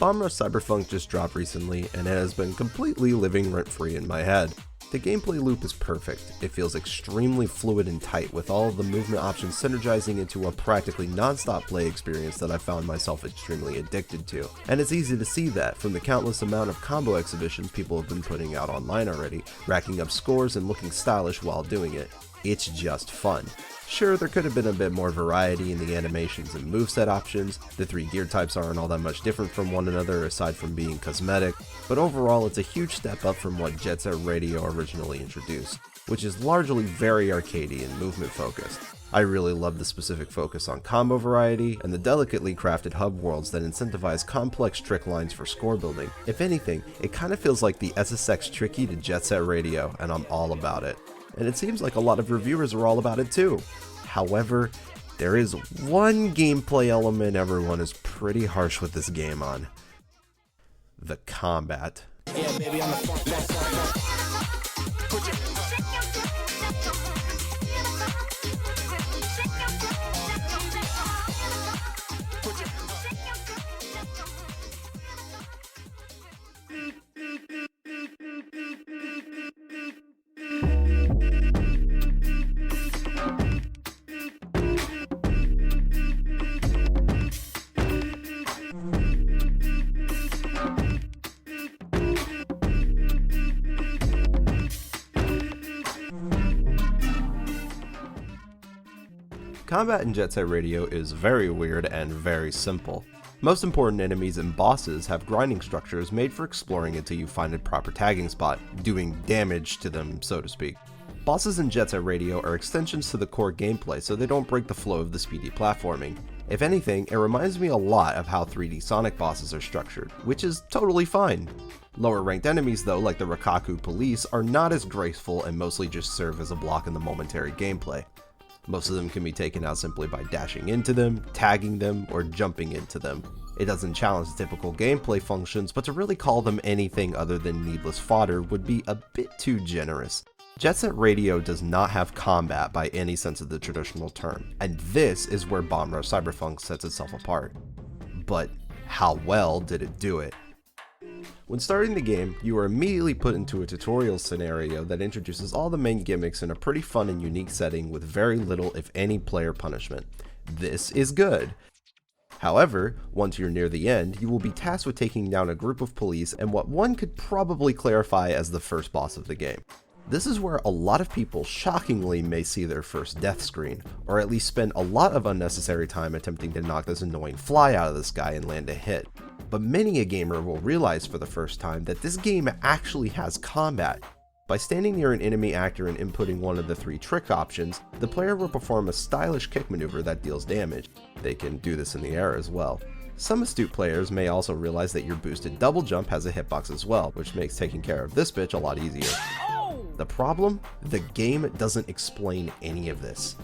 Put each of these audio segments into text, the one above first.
Rush Cyberfunk just dropped recently, and it has been completely living rent-free in my head. The gameplay loop is perfect. It feels extremely fluid and tight, with all of the movement options synergizing into a practically non-stop play experience that I found myself extremely addicted to. And it's easy to see that from the countless amount of combo exhibitions people have been putting out online already, racking up scores and looking stylish while doing it. It's just fun. Sure, there could have been a bit more variety in the animations and moveset options, the 3 gear types aren't all that much different from one another aside from being cosmetic, but overall it's a huge step up from what Jet Set Radio originally introduced, which is largely very arcadey and movement focused. I really love the specific focus on combo variety, and the delicately crafted hub worlds that incentivize complex trick lines for score building. If anything, it kinda feels like the SSX Tricky to Jet Set Radio, and I'm all about it. And it seems like a lot of reviewers are all about it too. However, there is one gameplay element everyone is pretty harsh with this game on. The combat. Yeah, baby, I'm Combat in Jet Set Radio is very weird and very simple. Most important enemies and bosses have grinding structures made for exploring until you find a proper tagging spot, doing damage to them, so to speak. Bosses in Jet Set Radio are extensions to the core gameplay, so they don't break the flow of the speedy platforming. If anything, it reminds me a lot of how 3D Sonic bosses are structured, which is totally fine. Lower ranked enemies though, like the Rikaku Police, are not as graceful and mostly just serve as a block in the momentary gameplay. Most of them can be taken out simply by dashing into them, tagging them, or jumping into them. It doesn't challenge the typical gameplay functions, but to really call them anything other than needless fodder would be a bit too generous. Jet Set Radio does not have combat by any sense of the traditional term, and this is where Rush Cyberfunk sets itself apart. But how well did it do it? When starting the game, you are immediately put into a tutorial scenario that introduces all the main gimmicks in a pretty fun and unique setting with very little if any player punishment. This is good. However, once you're near the end, you will be tasked with taking down a group of police and what one could probably clarify as the first boss of the game. This is where a lot of people shockingly may see their first death screen, or at least spend a lot of unnecessary time attempting to knock this annoying fly out of the sky and land a hit. But many a gamer will realize for the first time that this game actually has combat. By standing near an enemy actor and inputting one of the 3 trick options, the player will perform a stylish kick maneuver that deals damage. They can do this in the air as well. Some astute players may also realize that your boosted double jump has a hitbox as well, which makes taking care of this bitch a lot easier. The problem? The game doesn't explain any of this.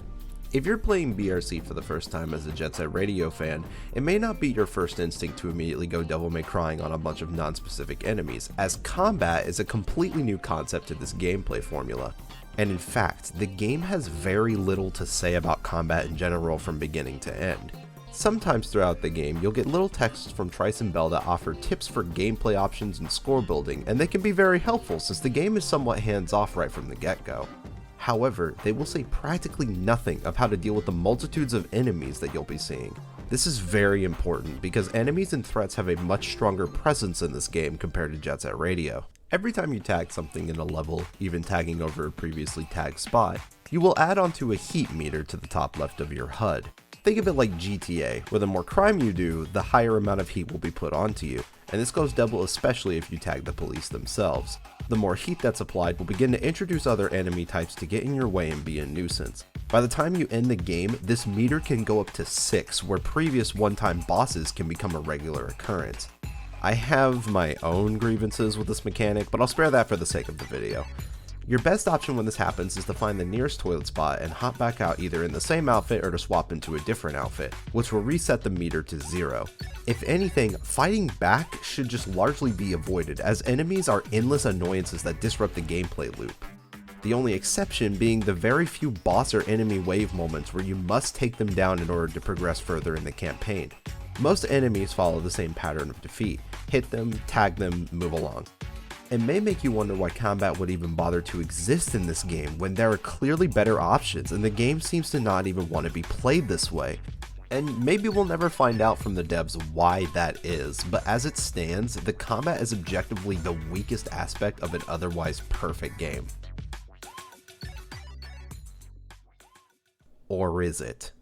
If you're playing BRC for the first time as a Jet Set Radio fan, it may not be your first instinct to immediately go devil may crying on a bunch of non-specific enemies, as combat is a completely new concept to this gameplay formula. And in fact, the game has very little to say about combat in general from beginning to end. Sometimes throughout the game, you'll get little texts from Trice and Bell that offer tips for gameplay options and score building, and they can be very helpful since the game is somewhat hands-off right from the get-go. However, they will say practically nothing of how to deal with the multitudes of enemies that you'll be seeing. This is very important because enemies and threats have a much stronger presence in this game compared to Jet Set Radio. Every time you tag something in a level, even tagging over a previously tagged spot, you will add onto a heat meter to the top left of your HUD. Think of it like GTA, where the more crime you do, the higher amount of heat will be put onto you, and this goes double especially if you tag the police themselves. The more heat that's applied will begin to introduce other enemy types to get in your way and be a nuisance. By the time you end the game, this meter can go up to 6, where previous one-time bosses can become a regular occurrence. I have my own grievances with this mechanic, but I'll spare that for the sake of the video. Your best option when this happens is to find the nearest toilet spot and hop back out either in the same outfit or to swap into a different outfit, which will reset the meter to 0. If anything, fighting back should just largely be avoided, as enemies are endless annoyances that disrupt the gameplay loop. The only exception being the very few boss or enemy wave moments where you must take them down in order to progress further in the campaign. Most enemies follow the same pattern of defeat: hit them, tag them, move along. It may make you wonder why combat would even bother to exist in this game when there are clearly better options and the game seems to not even want to be played this way. And maybe we'll never find out from the devs why that is, but as it stands, the combat is objectively the weakest aspect of an otherwise perfect game. Or is it?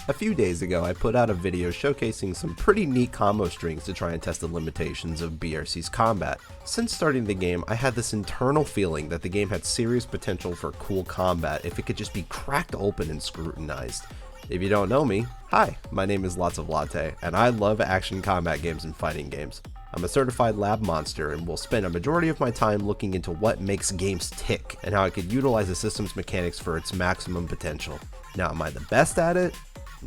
A few days ago, I put out a video showcasing some pretty neat combo strings to try and test the limitations of BRC's combat. Since starting the game, I had this internal feeling that the game had serious potential for cool combat if it could just be cracked open and scrutinized. If you don't know me, hi, my name is LotsofLatte, and I love action combat games and fighting games. I'm a certified lab monster and will spend a majority of my time looking into what makes games tick and how I could utilize the system's mechanics for its maximum potential. Now, am I the best at it?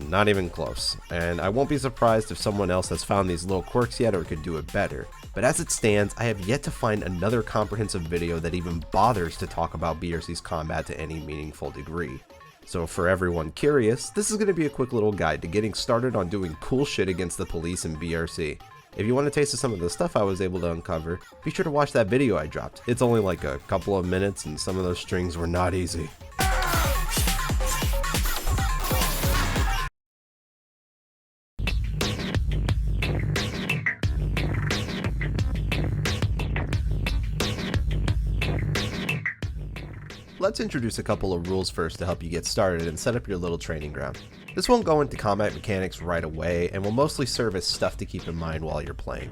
Not even close, and I won't be surprised if someone else has found these little quirks yet or could do it better. But as it stands, I have yet to find another comprehensive video that even bothers to talk about BRC's combat to any meaningful degree. So for everyone curious, this is going to be a quick little guide to getting started on doing cool shit against the police in BRC. If you want a taste of some of the stuff I was able to uncover, be sure to watch that video I dropped. It's only like a couple of minutes and some of those strings were not easy. Let's introduce a couple of rules first to help you get started and set up your little training ground. This won't go into combat mechanics right away and will mostly serve as stuff to keep in mind while you're playing.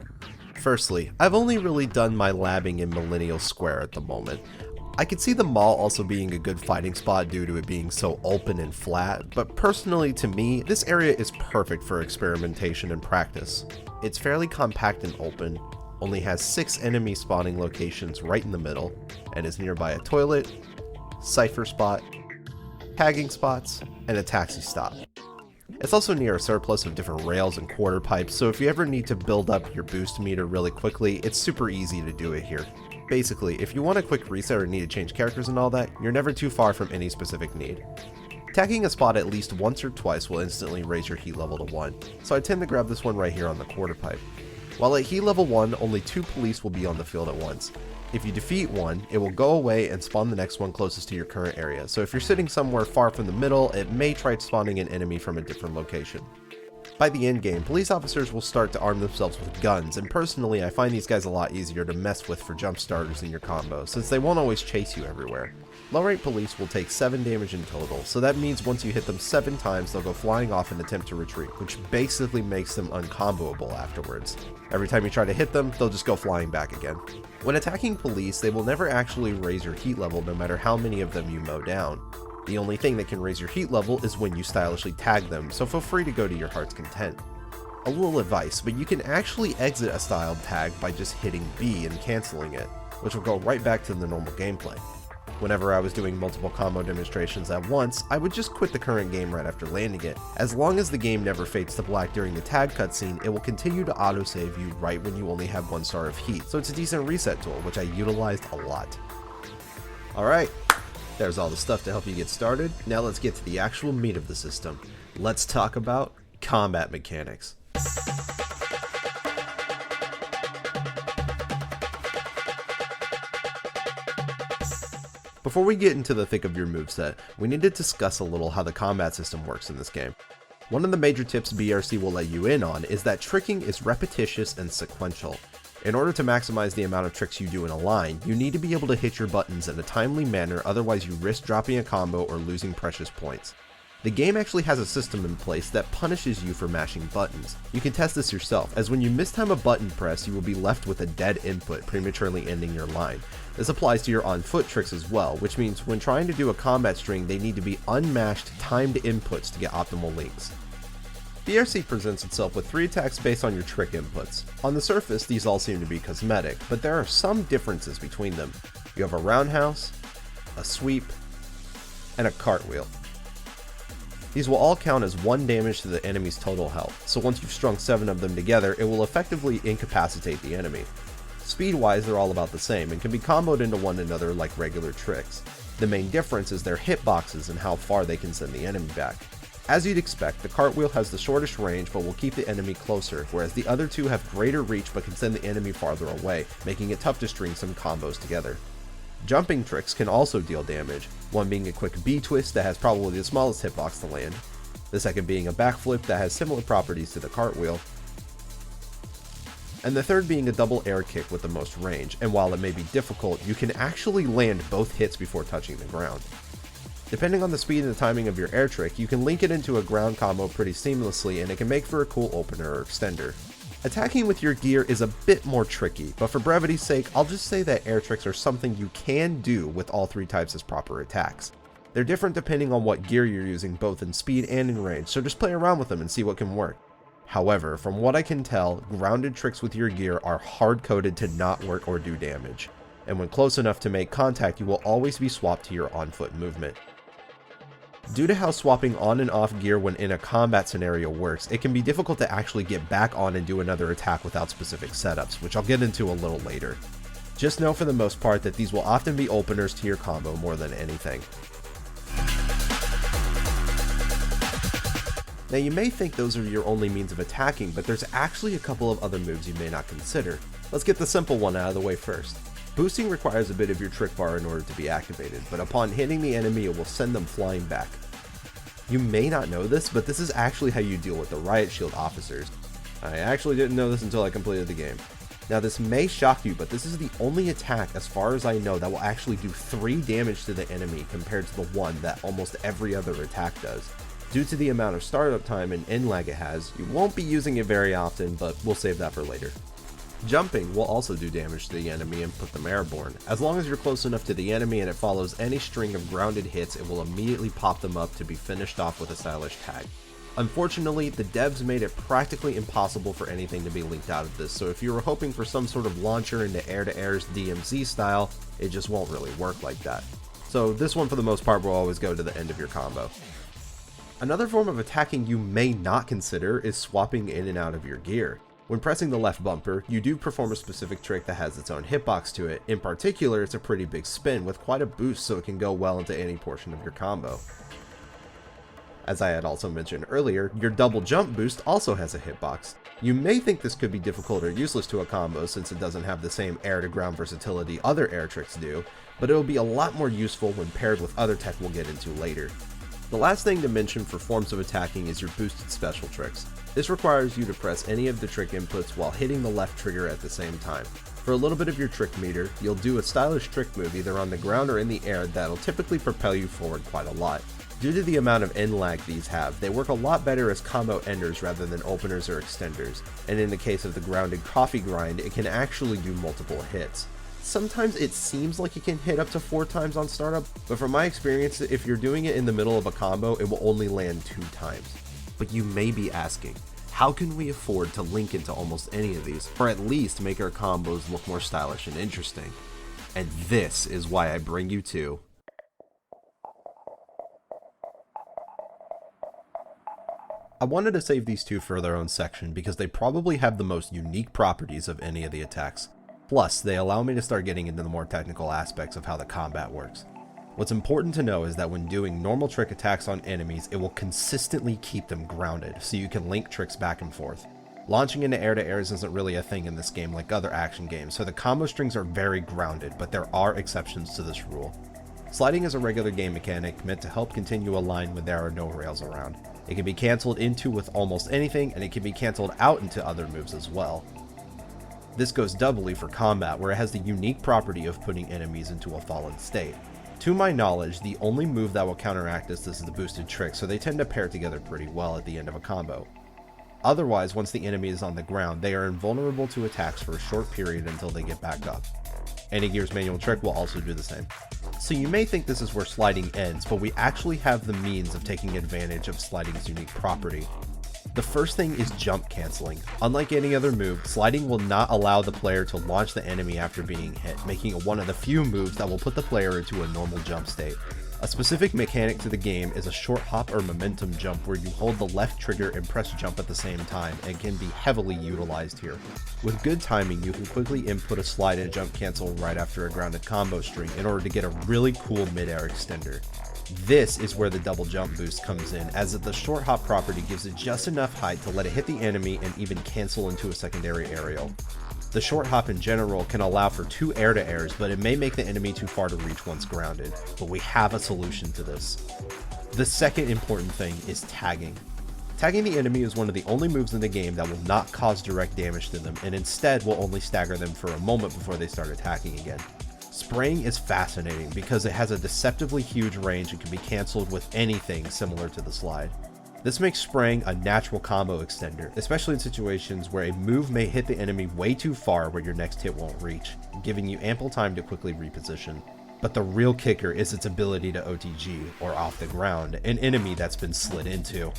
Firstly, I've only really done my labbing in Millennial Square at the moment. I could see the mall also being a good fighting spot due to it being so open and flat, but personally to me, this area is perfect for experimentation and practice. It's fairly compact and open, only has 6 enemy spawning locations right in the middle, and is nearby a toilet, cipher spot, tagging spots, and a taxi stop. It's also near a surplus of different rails and quarter pipes, so if you ever need to build up your boost meter really quickly, it's super easy to do it here. Basically, if you want a quick reset or need to change characters and all that, you're never too far from any specific need. Tagging a spot at least once or twice will instantly raise your heat level to 1, so I tend to grab this one right here on the quarter pipe. While at heat level 1, only 2 police will be on the field at once. If you defeat one, it will go away and spawn the next one closest to your current area, so if you're sitting somewhere far from the middle, it may try spawning an enemy from a different location. By the end game, police officers will start to arm themselves with guns, and personally I find these guys a lot easier to mess with for jump starters in your combo, since they won't always chase you everywhere. Low rank police will take 7 damage in total, so that means once you hit them 7 times they'll go flying off and attempt to retreat, which basically makes them uncomboable afterwards. Every time you try to hit them, they'll just go flying back again. When attacking police, they will never actually raise your heat level no matter how many of them you mow down. The only thing that can raise your heat level is when you stylishly tag them, so feel free to go to your heart's content. A little advice, but you can actually exit a styled tag by just hitting B and cancelling it, which will go right back to the normal gameplay. Whenever I was doing multiple combo demonstrations at once, I would just quit the current game right after landing it. As long as the game never fades to black during the tag cutscene, it will continue to autosave you right when you only have 1 star of heat, so it's a decent reset tool, which I utilized a lot. Alright, there's all the stuff to help you get started. Now let's get to the actual meat of the system. Let's talk about combat mechanics. Before we get into the thick of your moveset, we need to discuss a little how the combat system works in this game. One of the major tips BRC will let you in on is that tricking is repetitious and sequential. In order to maximize the amount of tricks you do in a line, you need to be able to hit your buttons in a timely manner, otherwise you risk dropping a combo or losing precious points. The game actually has a system in place that punishes you for mashing buttons. You can test this yourself, as when you mistime a button press, you will be left with a dead input, prematurely ending your line. This applies to your on-foot tricks as well, which means when trying to do a combat string, they need to be unmashed, timed inputs to get optimal links. BRC presents itself with 3 attacks based on your trick inputs. On the surface, these all seem to be cosmetic, but there are some differences between them. You have a roundhouse, a sweep, and a cartwheel. These will all count as 1 damage to the enemy's total health, so once you've strung 7 of them together, it will effectively incapacitate the enemy. Speed-wise, they're all about the same, and can be comboed into one another like regular tricks. The main difference is their hitboxes and how far they can send the enemy back. As you'd expect, the cartwheel has the shortest range but will keep the enemy closer, whereas the other two have greater reach but can send the enemy farther away, making it tough to string some combos together. Jumping tricks can also deal damage, one being a quick B-twist that has probably the smallest hitbox to land, the second being a backflip that has similar properties to the cartwheel, and the third being a double air kick with the most range, and while it may be difficult, you can actually land both hits before touching the ground. Depending on the speed and the timing of your air trick, you can link it into a ground combo pretty seamlessly, and it can make for a cool opener or extender. Attacking with your gear is a bit more tricky, but for brevity's sake, I'll just say that air tricks are something you can do with all 3 types as proper attacks. They're different depending on what gear you're using both in speed and in range, so just play around with them and see what can work. However, from what I can tell, grounded tricks with your gear are hard-coded to not work or do damage, and when close enough to make contact, you will always be swapped to your on-foot movement. Due to how swapping on and off gear when in a combat scenario works, it can be difficult to actually get back on and do another attack without specific setups, which I'll get into a little later. Just know for the most part that these will often be openers to your combo more than anything. Now you may think those are your only means of attacking, but there's actually a couple of other moves you may not consider. Let's get the simple one out of the way first. Boosting requires a bit of your trick bar in order to be activated, but upon hitting the enemy it will send them flying back. You may not know this, but this is actually how you deal with the riot shield officers. I actually didn't know this until I completed the game. Now this may shock you, but this is the only attack as far as I know that will actually do 3 damage to the enemy compared to the 1 that almost every other attack does. Due to the amount of startup time and end lag it has, you won't be using it very often, but we'll save that for later. Jumping will also do damage to the enemy and put them airborne. As long as you're close enough to the enemy and it follows any string of grounded hits, it will immediately pop them up to be finished off with a stylish tag. Unfortunately, the devs made it practically impossible for anything to be leaked out of this, so if you were hoping for some sort of launcher into air-to-air's DMZ style, it just won't really work like that. So this one for the most part will always go to the end of your combo. Another form of attacking you may not consider is swapping in and out of your gear. When pressing the left bumper, you do perform a specific trick that has its own hitbox to it. In particular, it's a pretty big spin with quite a boost, so it can go well into any portion of your combo. As I had also mentioned earlier, your double jump boost also has a hitbox. You may think this could be difficult or useless to a combo since it doesn't have the same air to ground versatility other air tricks do, but it will be a lot more useful when paired with other tech we'll get into later. The last thing to mention for forms of attacking is your boosted special tricks. This requires you to press any of the trick inputs while hitting the left trigger at the same time. For a little bit of your trick meter, you'll do a stylish trick move either on the ground or in the air that'll typically propel you forward quite a lot. Due to the amount of end lag these have, they work a lot better as combo enders rather than openers or extenders, and in the case of the grounded coffee grind, it can actually do multiple hits. Sometimes it seems like it can hit up to 4 times on startup, but from my experience, if you're doing it in the middle of a combo, it will only land 2 times. But you may be asking, how can we afford to link into almost any of these, or at least make our combos look more stylish and interesting? And this is why I bring you to I wanted to save these two for their own section because they probably have the most unique properties of any of the attacks. Plus, they allow me to start getting into the more technical aspects of how the combat works. What's important to know is that when doing normal trick attacks on enemies, it will consistently keep them grounded, so you can link tricks back and forth. Launching into air-to-airs isn't really a thing in this game like other action games, so the combo strings are very grounded, but there are exceptions to this rule. Sliding is a regular game mechanic meant to help continue a line when there are no rails around. It can be cancelled into with almost anything, and it can be cancelled out into other moves as well. This goes doubly for combat, where it has the unique property of putting enemies into a fallen state. To my knowledge, the only move that will counteract this is the boosted trick, so they tend to pair together pretty well at the end of a combo. Otherwise, once the enemy is on the ground, they are invulnerable to attacks for a short period until they get back up. Any Gear's manual trick will also do the same. So you may think this is where sliding ends, but we actually have the means of taking advantage of sliding's unique property. The first thing is jump cancelling. Unlike any other move, sliding will not allow the player to launch the enemy after being hit, making it one of the few moves that will put the player into a normal jump state. A specific mechanic to the game is a short hop or momentum jump where you hold the left trigger and press jump at the same time, and can be heavily utilized here. With good timing, you can quickly input a slide and jump cancel right after a grounded combo string in order to get a really cool mid-air extender. This is where the double jump boost comes in, as the short hop property gives it just enough height to let it hit the enemy and even cancel into a secondary aerial. The short hop in general can allow for 2 air-to-airs, but it may make the enemy too far to reach once grounded, but we have a solution to this. The second important thing is tagging. Tagging the enemy is one of the only moves in the game that will not cause direct damage to them, and instead will only stagger them for a moment before they start attacking again. Spraying is fascinating because it has a deceptively huge range and can be cancelled with anything similar to the slide. This makes spraying a natural combo extender, especially in situations where a move may hit the enemy way too far where your next hit won't reach, giving you ample time to quickly reposition. But the real kicker is its ability to OTG, or off the ground, an enemy that's been slid into.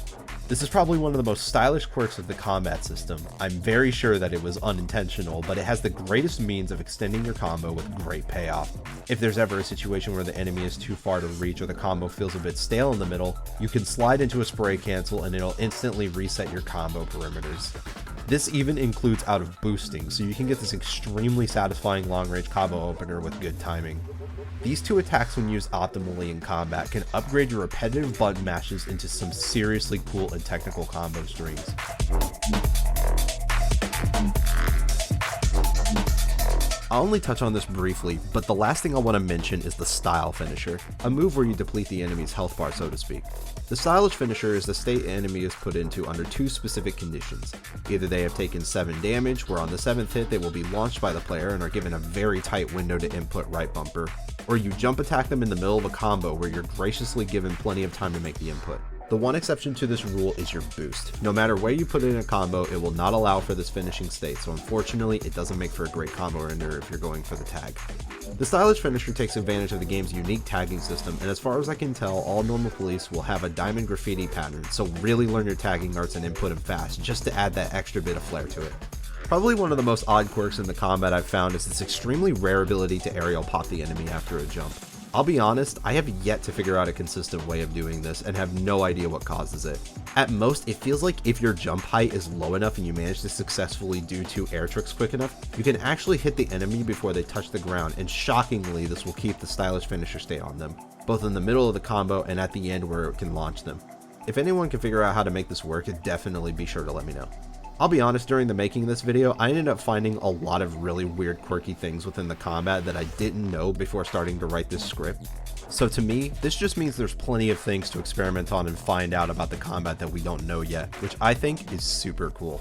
This is probably one of the most stylish quirks of the combat system. I'm very sure that it was unintentional, but it has the greatest means of extending your combo with great payoff. If there's ever a situation where the enemy is too far to reach or the combo feels a bit stale in the middle, you can slide into a spray cancel and it'll instantly reset your combo perimeters. This even includes out of boosting, so you can get this extremely satisfying long-range combo opener with good timing. These 2 attacks, when used optimally in combat, can upgrade your repetitive button mashes into some seriously cool and technical combo strings. I'll only touch on this briefly, but the last thing I want to mention is the style finisher, a move where you deplete the enemy's health bar, so to speak. The stylish finisher is the state enemy is put into under 2 specific conditions. Either they have taken 7 damage, where on the 7th hit they will be launched by the player and are given a very tight window to input right bumper, or you jump attack them in the middle of a combo where you're graciously given plenty of time to make the input. The one exception to this rule is your boost. No matter where you put it in a combo, it will not allow for this finishing state, so unfortunately it doesn't make for a great combo ender if you're going for the tag. The stylish finisher takes advantage of the game's unique tagging system, and as far as I can tell, all normal police will have a diamond graffiti pattern, so really learn your tagging arts and input them fast, just to add that extra bit of flair to it. Probably one of the most odd quirks in the combat I've found is this extremely rare ability to aerial pop the enemy after a jump. I'll be honest, I have yet to figure out a consistent way of doing this and have no idea what causes it. At most, it feels like if your jump height is low enough and you manage to successfully do 2 air tricks quick enough, you can actually hit the enemy before they touch the ground, and shockingly this will keep the stylish finisher state on them, both in the middle of the combo and at the end where it can launch them. If anyone can figure out how to make this work, definitely be sure to let me know. I'll be honest, during the making of this video, I ended up finding a lot of really weird quirky things within the combat that I didn't know before starting to write this script. So to me, this just means there's plenty of things to experiment on and find out about the combat that we don't know yet, which I think is super cool.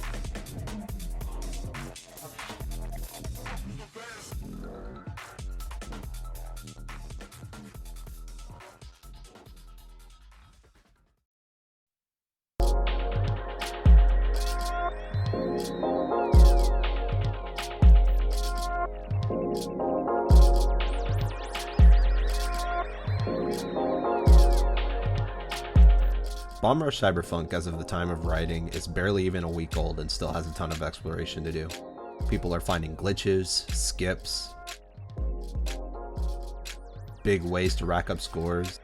Rush Cyberfunk, as of the time of writing, is barely even a week old and still has a ton of exploration to do. People are finding glitches, skips, big ways to rack up scores,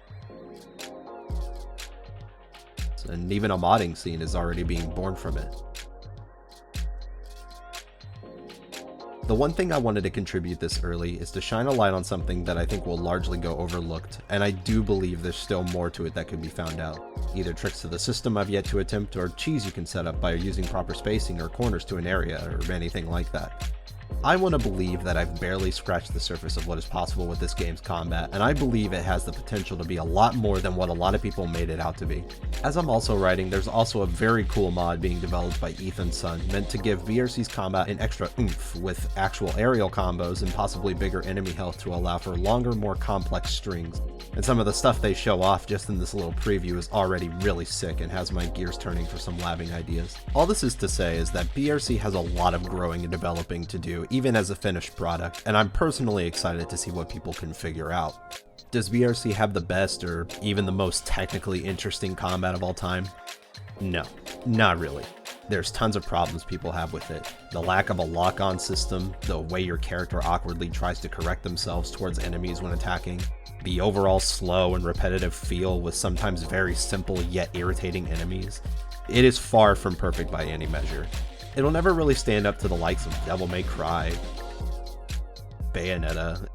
and even a modding scene is already being born from it. The one thing I wanted to contribute this early is to shine a light on something that I think will largely go overlooked, and I do believe there's still more to it that could be found out. Either tricks to the system I've yet to attempt, or cheese you can set up by using proper spacing or corners to an area, or anything like that. I want to believe that I've barely scratched the surface of what is possible with this game's combat, and I believe it has the potential to be a lot more than what a lot of people made it out to be. As I'm also writing, there's also a very cool mod being developed by EthonSon, meant to give BRC's combat an extra oomph, with actual aerial combos and possibly bigger enemy health to allow for longer, more complex strings. And some of the stuff they show off just in this little preview is already really sick and has my gears turning for some labbing ideas. All this is to say is that BRC has a lot of growing and developing to do, even as a finished product, and I'm personally excited to see what people can figure out. Does BRC have the best or even the most technically interesting combat of all time? No, not really. There's tons of problems people have with it. The lack of a lock-on system, the way your character awkwardly tries to correct themselves towards enemies when attacking, the overall slow and repetitive feel with sometimes very simple yet irritating enemies, it is far from perfect by any measure. It'll never really stand up to the likes of Devil May Cry, Bayonetta,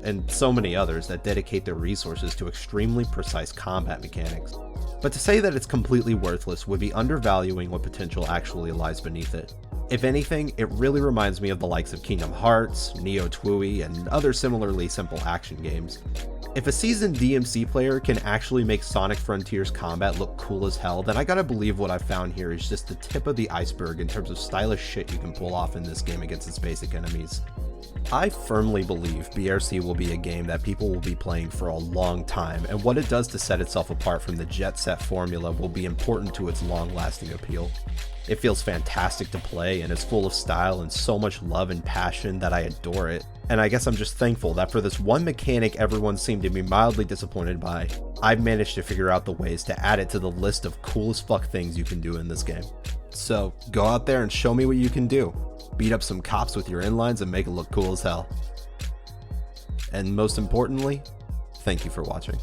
and so many others that dedicate their resources to extremely precise combat mechanics. But to say that it's completely worthless would be undervaluing what potential actually lies beneath it. If anything, it really reminds me of the likes of Kingdom Hearts, Neo Twoie, and other similarly simple action games. If a seasoned DMC player can actually make Sonic Frontiers combat look cool as hell, then I gotta believe what I've found here is just the tip of the iceberg in terms of stylish shit you can pull off in this game against its basic enemies. I firmly believe BRC will be a game that people will be playing for a long time, and what it does to set itself apart from the Jet Set formula will be important to its long-lasting appeal. It feels fantastic to play, and it's full of style and so much love and passion that I adore it. And I guess I'm just thankful that for this one mechanic everyone seemed to be mildly disappointed by, I've managed to figure out the ways to add it to the list of cool as fuck things you can do in this game. So go out there and show me what you can do. Beat up some cops with your inlines and make it look cool as hell. And most importantly, thank you for watching.